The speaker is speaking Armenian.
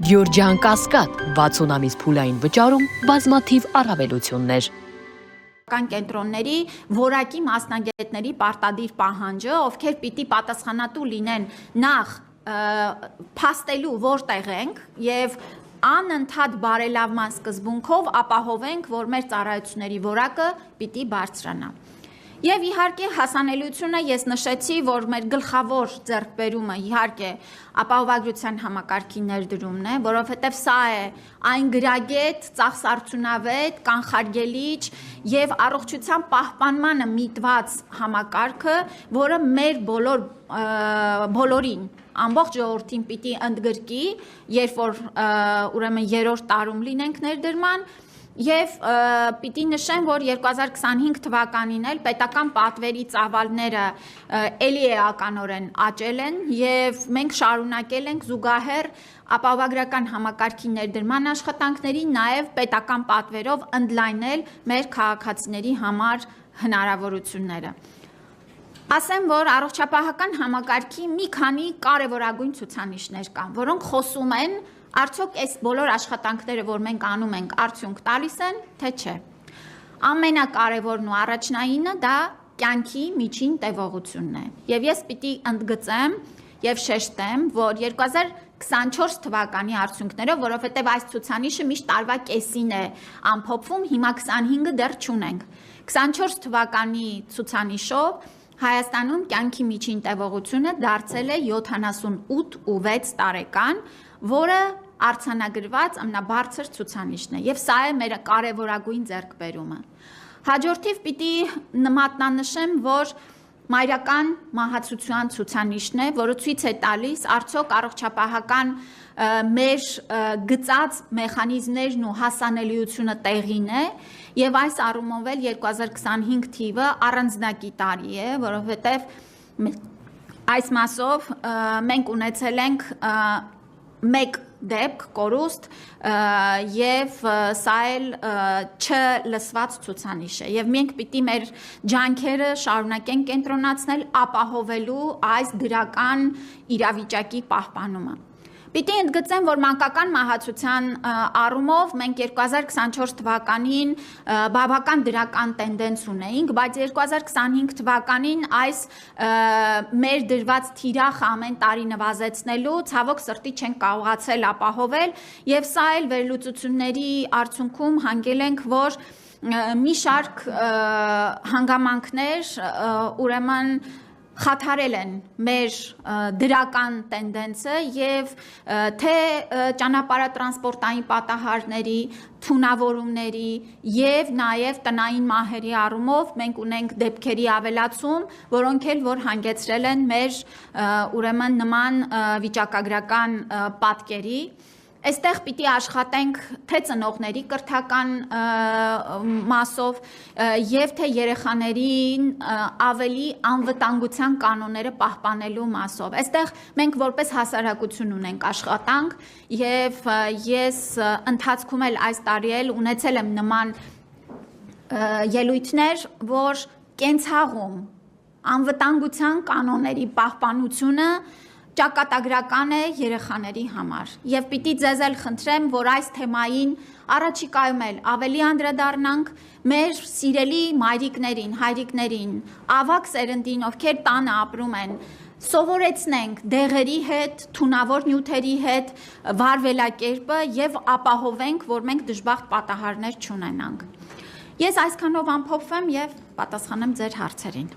Գյորջյան Կասկադ 60 ամիս փուլային վճարում բազմաթիվ առավելություններ։ Կենտրոնների որակի մասնագետների պարտադիր պահանջը, ովքեր պիտի պատասխանատու լինեն նախ փաստելու որտեղ ենք եւ անընդհատ բարելավման սկզբունքով ապահովենք, որ մեր ծառայությունների որակը պիտի բարձրանա։ Եվ իհարկե հասանելիությունը ես նշեցի, որ մեր գլխավոր ձեռքբերումը իհարկե ապահովագրության համակարգի ներդրումն է, որովհետև սա է այն գրագետ, ծախսարդյունավետ, կանխարգելիչ եւ առողջության պահպանմանը միտված համակարգը, որը մեր բոլորին ամբողջ ժողովրդին պիտի ընդգրկի, երբ որ ուրեմն երրորդ տարում լինենք ներդրման, Եվ պիտի նշեմ, որ 2025 թվականին էլ պետական պատվերի ծավալները էլի էականորեն աճել են եւ մենք շարունակել ենք զուգահեռ ապահովագրական համակարգի ներդրման աշխատանքներին նաեւ պետական պատվերով ընդլայնել մեր քաղաքացիների համար հնարավորությունները։ Ասեմ, որ առողջապահական համակարգի մի քանի կարևորագույն ցուցանիշներ կան, որոնք խոսում են Արդյոք այս բոլոր աշխատանքները, որ մենք անում ենք, արդյունք տալիս են, թե չէ։ Ամենակարևորն ու առաջնայինը դա կյանքի միջին տևողությունն է։ Եվ ես պիտի ընդգծեմ եւ շեշտեմ, որ 2024 թվականի արդյունքներով, որովհետեւ այս ցուցանիշը միշտ տարվա կեսին է ամփոփվում, հիմա 25-ը դեռ չունենք։ 24 թվականի ցուցանիշով Հայաստանում կյանքի միջին տևողությունը դարձել է 78.6 տարեկան, որը արձանագրված ամենաբարձր ցուցանիշն է եւ սա է մեր կարևորագույն ձեռքբերումը։ Հաջորդիվ պիտի մատնանշեմ, որ մայրական մահացության ցուցանիշն է, որը ցույց է տալիս արդյոք առողջապահական մեր գծած մեխանիզմներն ու հասանելիությունը տեղին է եւ այս առումով էլ 2025 թիվը առանձնակի տարի է, որովհետեւ այս մասով մենք ունեցել ենք մեկ դեպք կորուստ եւ սա էլ չլսված ցուցանիշ է եւ մենք պիտի մեր ջանքերը շարունակենք կենտրոնացնել ապահովելու այս դրական իրավիճակի պահպանումը։ Պիտի ընդգծեմ, որ մանկական մահացության առումով մենք 2024 թվականին բավական դրական տենդենս ունեինք, բայց 2025 թվականին այս մեր դրված թիրախը ամեն տարի նվազեցնելու ցավոք սրտի չենք կարողացել ապահովել եւ սա էլ վերլուծությունների արդյունքում հանգել ենք, որ մի շարք հանգամանքներ ուրեմն խաթարել են մեր դրական տենդենսը եւ թե ճանապարհատրանսպորտային պատահարների, թունավորումների եւ նաեւ տնային մահերի առումով մենք ունենք դեպքերի ավելացում, որոնք էլ որ հանգեցրել են մեր ուրեմն նման վիճակագրական պատկերի Այստեղ պիտի աշխատենք թե ծնողների կրթական մասով եւ թե երեխաներին ավելի անվտանգության կանոնները պահպանելու մասով։ Այստեղ մենք որպես հասարակություն ունենք աշխատանք եւ ես ընթացքում էլ այս տարի էլ ունեցել եմ նման ելույթներ, որ կենցաղում անվտանգության կանոնների պահպանությունը ճակատագրական է երեխաների համար եւ պիտի ձեզ էլ խնդրեմ, որ այս թեմային առաջիկայում էլ ավելի անդրադառնանք մեր սիրելի մայրիկներին, հայրիկներին, ավակ սերնդին, ովքեր տանը ապրում են, սովորեցնենք դեղերի հետ, թունավոր նյութերի հետ վարվելակերպը եւ ապահովենք, որ մենք դժբախտ պատահարներ չունենանք։ Ես այսքանով ամփոփվեմ եւ պատասխանեմ ձեր հարցերին։